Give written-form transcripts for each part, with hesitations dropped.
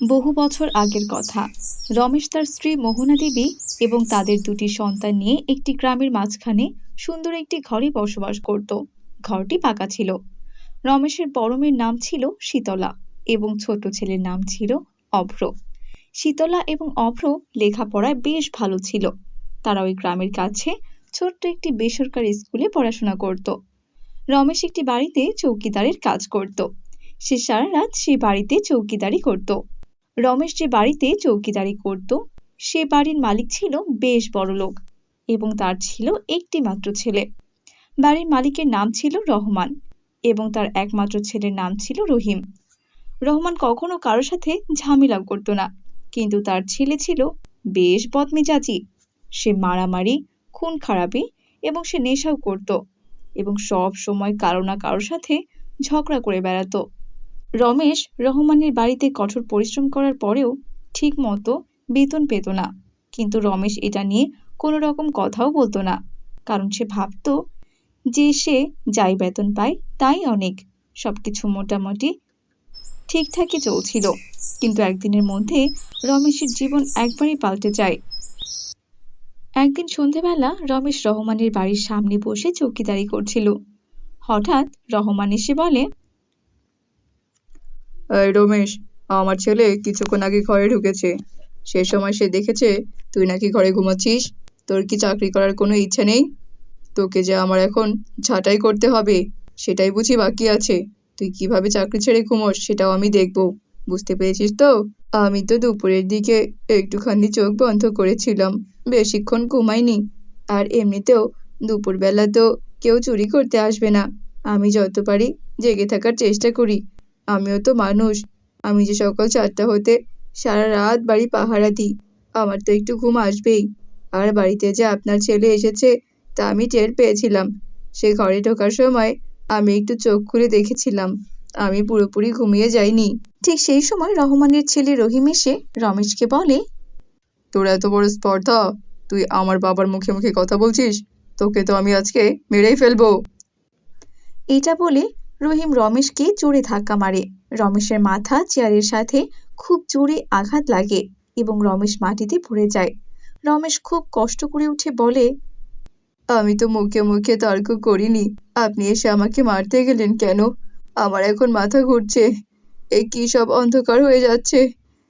বহু বছর আগের কথা। রমেশ তার স্ত্রী মোহনা দেবী এবং তাদের দুটি সন্তান নিয়ে একটি গ্রামের মাঝখানে সুন্দর একটি ঘরে বসবাস করত। ঘরটি পাকা ছিল। রমেশের বড় মেয়ের নাম ছিল শীতলা এবং ছোট ছেলের নাম ছিল অভ্র। শীতলা এবং অভ্র লেখাপড়ায় বেশ ভালো ছিল। তারা ওই গ্রামের কাছে ছোট্ট একটি বেসরকারি স্কুলে পড়াশোনা করত। রমেশ একটি বাড়িতে চৌকিদারের কাজ করত। সে সারা রাত সে বাড়িতে চৌকিদারি করত। রমেশ যে বাড়িতে চৌকিদারি করত সে বাড়ির মালিক ছিল বেশ বড়লোক এবং তার ছিল একটি মাত্র ছেলে। বাড়ির মালিকের নাম ছিল রহমান এবং তার একমাত্র ছেলের নাম ছিল রহিম। রহমান কখনো কারোর সাথে ঝামেলা করত না, কিন্তু তার ছেলে ছিল বেশ বদমেজাজি। সে মারামারি, খুন খারাপি এবং সে নেশাও করত এবং সব সময় কারো না কারোর সাথে ঝগড়া করে বেড়াতো। রমেশ রহমানের বাড়িতে কঠোর পরিশ্রম করার পরেও ঠিক মতো বেতন পেত না, কিন্তু রমেশ এটা নিয়ে কোনো রকম কথাও বলতো না, কারণ সে ভাবতো যে সে যাই বেতন পায় তাই অনেক। সবকিছু মোটামুটি ঠিকঠাকই চলছিল, কিন্তু একদিনের মধ্যে রমেশের জীবন একবারই পাল্টে যায়। একদিন সন্ধেবেলা রমেশ রহমানের বাড়ির সামনে বসে চৌকিদারি করছিল। হঠাৎ রহমান এসে বলে, এই রমেশ, আমার ছেলে কিছুক্ষণ আগে ঘরে ঢুকেছে। সে সময় সে দেখেছে তুই নাকি ঘরে ঘুমাচ্ছিস। তোর কি চাকরি করার কোনো ইচ্ছে নেই? তোকে যে আমার এখন ছাঁটাই করতে হবে সেটাই বুঝি বাকি আছে। তুই কিভাবে চাকরি ছেড়ে ঘুমোস সেটাও আমি দেখবো। বুঝতে পেরেছিস তো? আমি তো দুপুরের দিকে একটুখানি চোখ বন্ধ করেছিলাম, বেশিক্ষণ ঘুমাইনি। আর এমনিতেও দুপুরবেলা তো কেউ চুরি করতে আসবে না। আমি যত পারি জেগে থাকার চেষ্টা করি। আমিও তো মানুষ। আমি যে সকাল 4টা হতে সারা রাত বাড়ি পাহারা দিই, আমার তো একটু ঘুম আসবেই। আর বাড়িতে যে আপনার ছেলে এসেছে তা আমি টের পেয়েছিলাম। সে ঘরে ঢোকার সময় আমি একটু চোখ খুলে দেখেছিলাম, আমি পুরোপুরি ঘুমিয়ে যাইনি। ঠিক সেই সময় রহমানের ছেলে রহিম এসে রমেশকে বলে, তোর এত বড় স্পর্ধা, তুই আমার বাবার মুখে মুখে কথা বলছিস? তোকে তো আমি আজকে মেরেই ফেলবো। এটা বলে রহিম রমেশকে জোরে ধাক্কা মারে। রমেশের মাথা চেয়ারের সাথে খুব জোরে আঘাত লাগে এবং রমেশ মাটিতে পড়ে যায়। রমেশ খুব কষ্ট করে উঠে বলে, আমি তো মুখে মুখে তর্ক করিনি, আপনি এসে আমাকে মারতে গেলেন কেন? আমার এখন মাথা ঘুরছে। এ কি সব অন্ধকার হয়ে যাচ্ছে?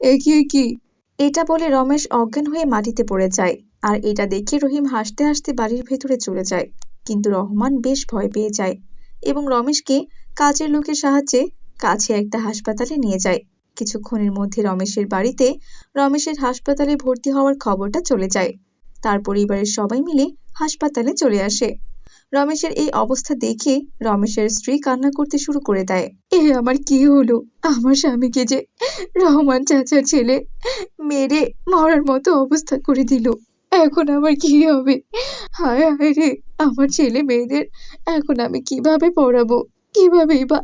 এ কি? এটা বলে রমেশ অজ্ঞান হয়ে মাটিতে পড়ে যায়। আর এটা দেখে রহিম হাসতে হাসতে বাড়ির ভেতরে চলে যায়, কিন্তু রহমান বেশ ভয় পেয়ে যায় এবং রমেশকে কাজের লোকের সাহায্যে কাছে একটা হাসপাতালে নিয়ে যায়। কিছুক্ষণের মধ্যে রমেশের বাড়িতে রমেশের হাসপাতালে ভর্তি হওয়ার খবরটা চলে যায়। তার পরিবারের সবাই মিলে হাসপাতালে চলে আসে। রমেশের এই অবস্থা দেখে রমেশের স্ত্রী কান্না করতে শুরু করে দেয়। এ আমার কি হলো? আমার স্বামীকে যে রহমান চাচার ছেলে মেরে মরার মতো অবস্থা করে দিল। এখন আমার কি হবে? হায় হায় রে, আমার ছেলে মেয়েদের এখন আমি কিভাবে পড়াবো? কিভাবেই বা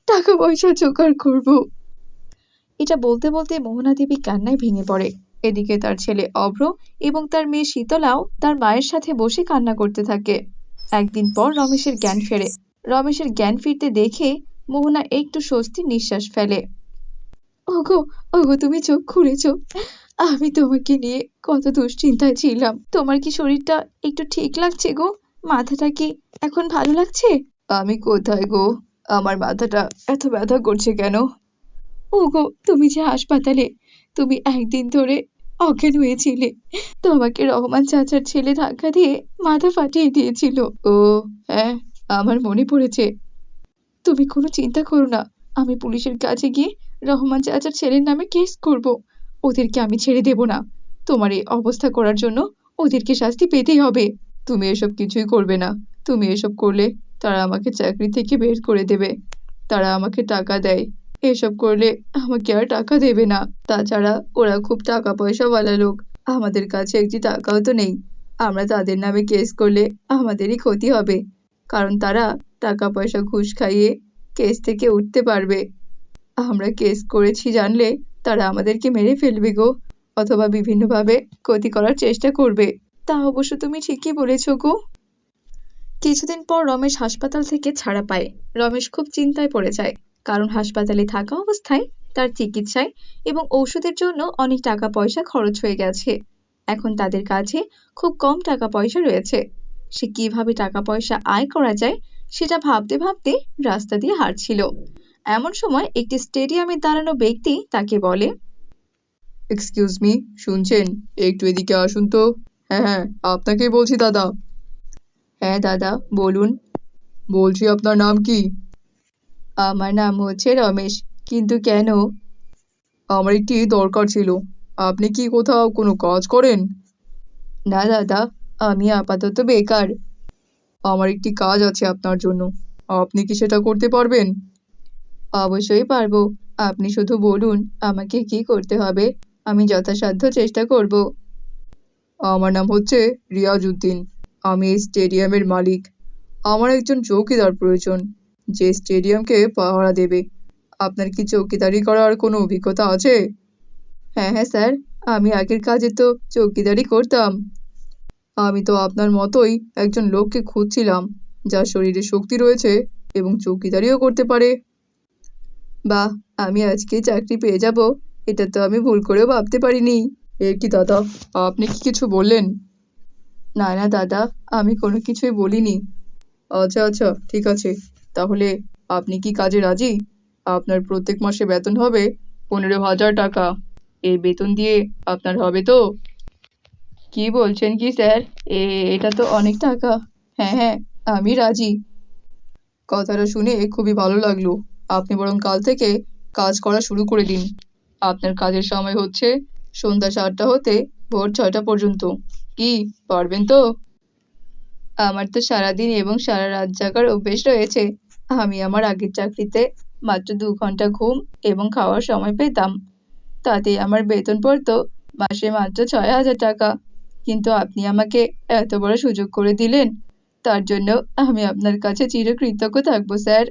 টাকা পয়সা জোগাড় করবো? এটা বলতে বলতে মোহনা দেবী কান্নায় ভেঙে পড়ে। এদিকে তার ছেলে অভ্র এবং তার মেয়ে শীতলাও তার মায়ের সাথে বসে কান্না করতে থাকে। একদিন পর রমেশের জ্ঞান ফেরে। রমেশের জ্ঞান ফিরতে দেখে মোহনা একটু স্বস্তির নিঃশ্বাস ফেলে। ওগো, ওগো, তুমি চোখ খুলেছো? আমি তোমাকে নিয়ে কত দুশ্চিন্তায় ছিলাম। তোমার কি শরীরটা একটু ঠিক লাগছে গো? মাথাটা কি এখন ভালো লাগছে? আমি কোথায় গো? আমার মাথাটা এত ব্যথা করছে কেন? ওগো, তুমি যে হাসপাতালে, তুমি একদিন ধরে অজ্ঞান হয়েছিলে। তোমাকে রহমান চাচার ছেলে ধাক্কা দিয়ে মাথা ফাটিয়ে দিয়েছিল। ও হ্যাঁ, আমার মনে পড়েছে। তুমি কোনো চিন্তা করো না, আমি পুলিশের কাছে গিয়ে রহমান চাচার ছেলের নামে কেস করব। ওদেরকে আমি ছেড়ে দেব না। তোমার এই অবস্থা করার জন্য ওদেরকে শাস্তি পেতেই হবে। তুমি এসব কিছুই করবে না। তুমি এসব করলে তারা আমাকে চাকরি থেকে বের করে দেবে। তারা আমাকে টাকা দেয়, এসব করলে আমাকে আর টাকা দেবে না। তাছাড়া ওরা খুব টাকা পয়সাওয়ালা লোক, আমাদের কাছে একটি টাকাও তো নেই। আমরা তাদের নামে কেস করলে আমাদেরই ক্ষতি হবে, কারণ তারা টাকা পয়সা ঘুষ খাইয়ে কেস থেকে উঠতে পারবে। আমরা কেস করেছি জানলে তারা আমাদেরকে মেরে ফেলবে গো, অথবা বিভিন্নভাবে ক্ষতি করার চেষ্টা করবে। তা অবশ্য তুমি ঠিকই বলেছ গো। কিছুদিন পর রমেশ হাসপাতাল থেকে ছাড়া পায়। রমেশ খুব চিন্তায় পড়ে যায়, কারণ হাসপাতালে থাকা অবস্থায় তার চিকিৎসায় এবং ঔষধের জন্য অনেক টাকা পয়সা খরচ হয়ে গেছে। এখন তাদের কাছে খুব কম টাকা পয়সা রয়েছে। সে কিভাবে টাকা পয়সা আয় করা যায় সেটা ভাবতে ভাবতে রাস্তা দিয়ে হাঁটছিল। এমন সময় একটি স্টেডিয়ামে দাঁড়ানো ব্যক্তি তাকে বলে, এক্সকিউজ মি, শুনছেন? একটু এদিকে আসুন তো। হ্যাঁ হ্যাঁ, আপনাকেই বলছি দাদা। হ্যাঁ দাদা, বলুন। বলছি আপনার নাম কি? আমার নাম হচ্ছে রমেশ। কিন্তু কেন? আমার একটি দরকার ছিল। আপনি কি কোথাও কোনো কাজ করেন? না দাদা, আমি আপাতত বেকার। আমার একটি কাজ আছে আপনার জন্য। আপনি কি সেটা করতে পারবেন? অবশ্যই পারবো। আপনি শুধু বলুন আমাকে কি করতে হবে, আমি যথাসাধ্য চেষ্টা করব। আমার নাম হচ্ছে রিয়াজউদ্দিন। আমি এই স্টেডিয়ামের মালিক। আমার একজন চৌকিদার প্রয়োজন, যে স্টেডিয়ামকে পাহারা দেবে। আপনার কি চৌকিদারি করার কোনো অভিজ্ঞতা আছে? হ্যাঁ হ্যাঁ স্যার, আমি আগের কাজে তো চৌকিদারি করতাম। আমি তো আপনার মতোই একজন লোককে খুঁজছিলাম, যার শরীরে শক্তি রয়েছে এবং চৌকিদারিও করতে পারে। বাহ, আমি আজকে চাকরি পেয়ে যাব, এটা তো আমি ভুল করেও ভাবতে পারিনি। এ কি দাদা, আপনি কি কিছু বললেন? না না দাদা, আমি কোনো কিছুই বলিনি। আচ্ছা আচ্ছা, ঠিক আছে। তাহলে আপনি কি কাজে রাজি? আপনার প্রত্যেক মাসে বেতন হবে 15,000 টাকা। এই বেতন দিয়ে আপনার হবে তো? কি বলছেন কি স্যার? এটা তো অনেক টাকা। হ্যাঁ হ্যাঁ, আমি রাজি। কথাটা শুনে খুবই ভালো লাগলো। আপনি বরং কাল থেকে কাজ করা শুরু করে দিন। আপনার কাজের সময় হচ্ছে সন্ধ্যা 7টা হতে ভোর 6টা পর্যন্ত। কি, পারবেন তো? আমার তো সারাদিন এবং সারা রাত জাগার অভ্যেস রয়েছে। আমি আমার আগের চাকরিতে মাত্র 2 ঘন্টা ঘুম এবং খাওয়ার সময় পেতাম। তাতে আমার বেতন পড়তো মাসে মাত্র 6,000 টাকা। কিন্তু আপনি আমাকে এত বড় সুযোগ করে দিলেন, তার জন্য আমি আপনার কাছে চিরকৃতজ্ঞ থাকবো স্যার।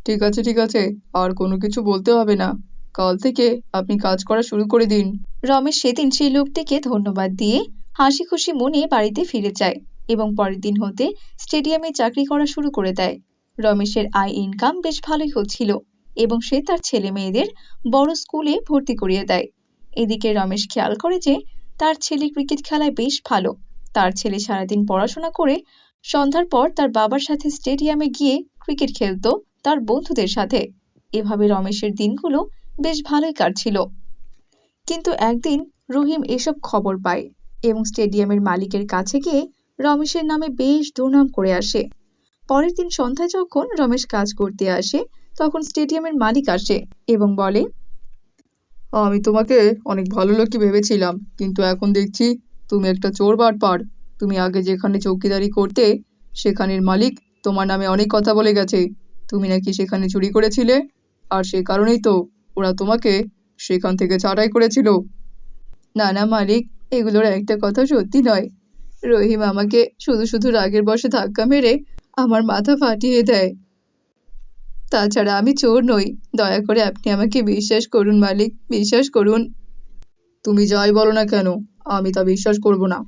ঠিক আছে ঠিক আছে, আর কোনো কিছু বলতে হবে না। কাল থেকে আপনি কাজ করা শুরু করে দিন। রমেশ সেদিন সেই লোকটিকে ধন্যবাদ দিয়ে হাসি খুশি মনে বাড়িতে ফিরে যায় এবং পরের দিন হতে স্টেডিয়ামে চাকরি করা শুরু করে দেয়। রমেশের আয় ইনকাম বেশ ভালোই হচ্ছিল এবং সে তার ছেলে মেয়েদের বড় স্কুলে ভর্তি করিয়ে দেয়। এদিকে রমেশ খেয়াল করে যে তার ছেলে ক্রিকেট খেলায় বেশ ভালো। তার ছেলে সারাদিন পড়াশোনা করে সন্ধ্যার পর তার বাবার সাথে স্টেডিয়ামে গিয়ে ক্রিকেট খেলতো তার বন্ধুদের সাথে। এভাবে রমেশের দিনগুলো বেশ ভালোই কাটছিল। কিন্তু একদিন রহিম এসব খবর পায় এবং স্টেডিয়ামের মালিকের কাছে গিয়ে রমেশের নামে বেশ দুর্নাম করে আসে। পরের দিন সন্ধ্যায় যখন রমেশ কাজ করতে আসে, তখন স্টেডিয়ামের মালিক আসে এবং বলে, আমি তোমাকে অনেক ভালো লোকই ভেবেছিলাম, কিন্তু এখন দেখছি তুমি একটা চোর বাটপার। তুমি আগে যেখানে চৌকিদারি করতে, সেখানের মালিক তোমার নামে অনেক কথা বলে গেছে। তুমি নাকি সেখানে চুরি করেছিলে, আর সে কারণেই তো ওরা তোমাকে সেখান থেকে ছাঁটাই করেছিল। না না মালিক, এগুলোর একটা কথা সত্যি নয়। রহিম আমাকে শুধু শুধু রাগের বশে ধাক্কা মেরে আমার মাথা ফাটিয়ে দেয়। তাছাড়া আমি চোর নই। দয়া করে আপনি আমাকে বিশ্বাস করুন মালিক, বিশ্বাস করুন। তুমি যাই বলো না কেন, আমি তা বিশ্বাস করব না।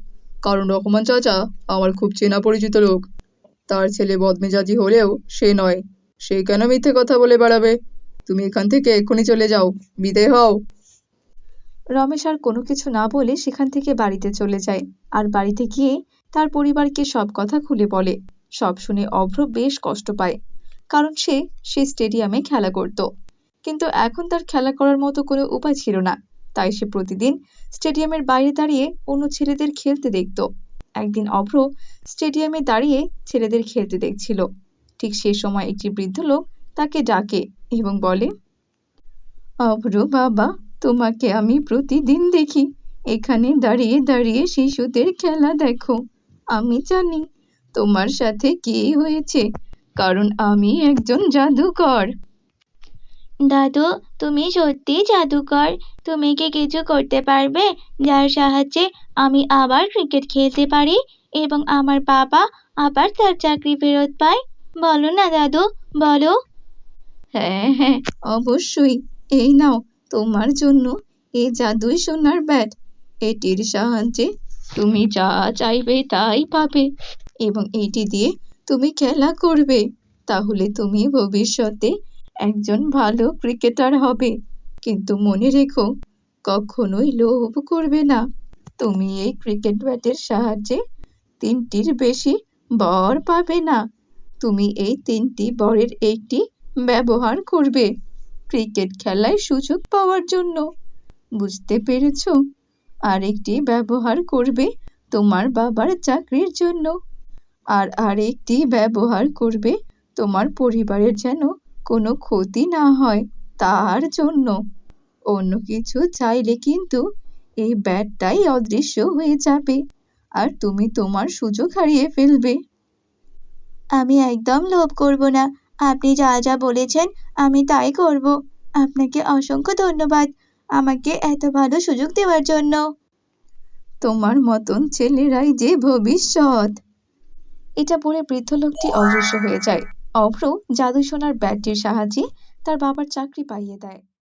কারণ রহমান চাচা আমার খুব চেনা পরিচিত লোক। তার ছেলে বদমেজাজি হলেও সে নয়। সে কেন মিথ্যে কথা বলে বেড়াবে? তুমি এখান থেকে এক্ষুনি চলে যাও, বিদায় হও। রমেশ আর কোনো কিছু না বলে সেখান থেকে বাড়িতে চলে যায় আর বাড়িতে গিয়ে তার পরিবারকে সব কথা খুলে বলে। সব শুনে অভ্র বেশ কষ্ট পায়, কারণ সে স্টেডিয়ামে খেলা করত, কিন্তু এখন তার খেলা করার মতো কোনো উপায় ছিল না। তাই সে প্রতিদিন স্টেডিয়ামের বাইরে দাঁড়িয়ে অন্য ছেলেদের খেলতে দেখত। একদিন অভ্র স্টেডিয়ামে দাঁড়িয়ে ছেলেদের খেলতে দেখছিল। ঠিক সে সময় একটি বৃদ্ধ লোক তাকে ডাকে এবং বলে, অভ্র বাবা, তোমাকে আমি প্রতিদিন দেখি এখানে দাঁড়িয়ে দাঁড়িয়ে শিশুদের খেলা দেখো। আমি জানি তোমার সাথে কি হয়েছে, কারণ আমি একজন জাদুকর। দাদু, তুমি সত্যি জাদুকর? তুমি কি কিছু করতে পারবে যার সাহায্যে আমি আবার ক্রিকেট খেলতে পারি এবং আমার বাবা আবার তার চাকরি ফেরত পায়? বলো না দাদু, বলো। হ্যাঁ হ্যাঁ, অবশ্যই। এই নাও তোমার জন্য এই জাদুই সোনার ব্যাট। এটির সাহায্যে তুমি যা চাইবে তাই পাবে এবং এটি দিয়ে তুমি খেলা করবে। তাহলে তুমি ভবিষ্যতে একজন ভালো ক্রিকেটার হবে, কিন্তু মনে রেখো কখনোই লোভ করবে না। তুমি এই ক্রিকেট ব্যাটের সাহায্যে 3টির বেশি বল পাবে না। তুমি এই 3টি বলের একটি ব্যবহার করবে ক্রিকেট খেলায় সুযোগ পাওয়ার জন্য, বুঝতে পেরেছো? আরেকটি ব্যবহার করবে তোমার বাবার চাকরির জন্য, আর আরেকটি ব্যবহার করবে তোমার পরিবারের যেন কোনো ক্ষতি না হয় তার জন্য। অন্য কিছু চাইলে কিন্তু এই ব্যাটটাই অদৃশ্য হয়ে যাবে আর তুমি তোমার সুযোগ হারিয়ে ফেলবে। আমি একদম লোভ করব না। আপনি যা যা বলেছেন আমি তাই করব। আপনাকে অসংখ্য ধন্যবাদ আমাকে এত ভালো সুযোগ দেওয়ার জন্য। তোমার মতন ছেলেরাই যে ভবিষ্যৎ। এটা বলে বৃদ্ধ লোকটি অদৃশ্য হয়ে যায়। অভ্র জাদুসোনার ব্যাটটির সাহায্যে তার বাবার চাকরি পাইয়ে দেয়।